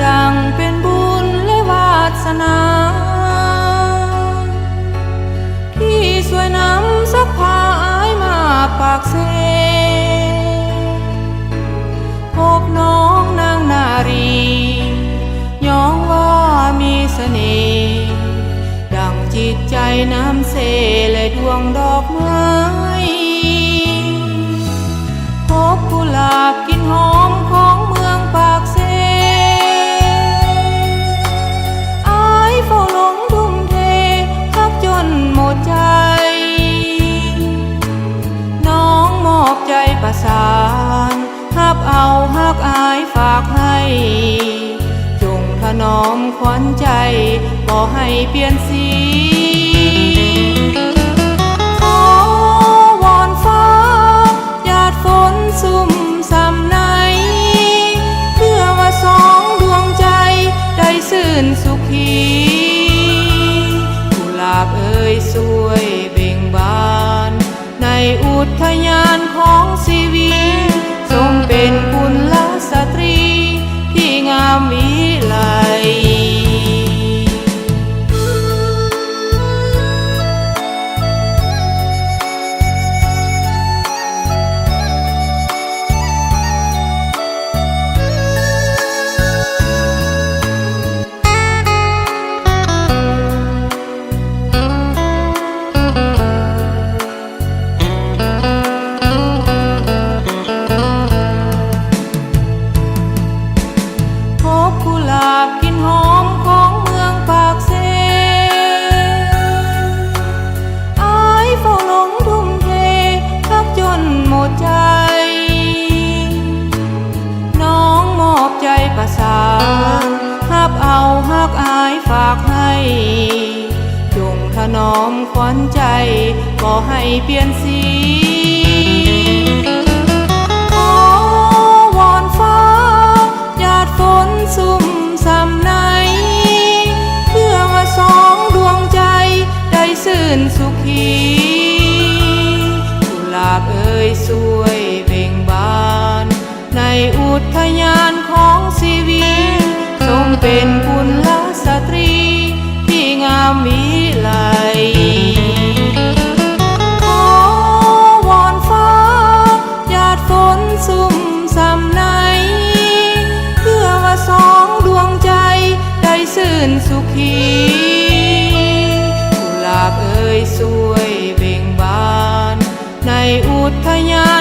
ดังเป็นบุญและวาสนาที่ช่วยนำสักพาอายมาปากเซพบน้องนางนารีย้องว่ามีเสน่ห์ดังจิตใจน้ำเสและดวงดอกไม้พบกุหลาบกลิ่นหอมของเมืองปากเซอายเฝ้าหลงทุ่มเทพักจนหมดใจน้องมอบใจประสานฮับเอาฮักอายฝากให้จงถนอมขวัญใจบ่ให้เปลี่ยนสีขอวอนฟ้าหยาดฝนซุ่มซ้ำในเพื่อว่าสองดวงใจได้ชื่นสุขีกุหลาบเอ่ยสวยเบ่งบานในอุทยานของชีวิตทรงเป็นกุลสตรีที่งามวิไลกุหลาบกลิ่นหอมของเมืองปากเซอายเฝ้าหลงทุ่มเทพักจนหมดใจน้องมอบใจประสานฮับเอาฮักอายฝากให้จงถนอมขวัญใจบ่ให้เปลี่ยนสีขอวอนฟ้าหยาดฝนซุ่มซ้ำในเพื่อว่าสองดวงใจได้ชื่นสุขีกุหลาบเอ่ยสวยเบ่งบานในอุทยานของชีวิตทรงเป็นกุลสตรีที่งามวิไลขอวอนฟ้าหยาดฝนซุ่มซ้ำในเพื่อว่าสองดวงใจได้ชื่นสุขีกุหลาบเอ่ยสวยเบ่งบานในอุทยาน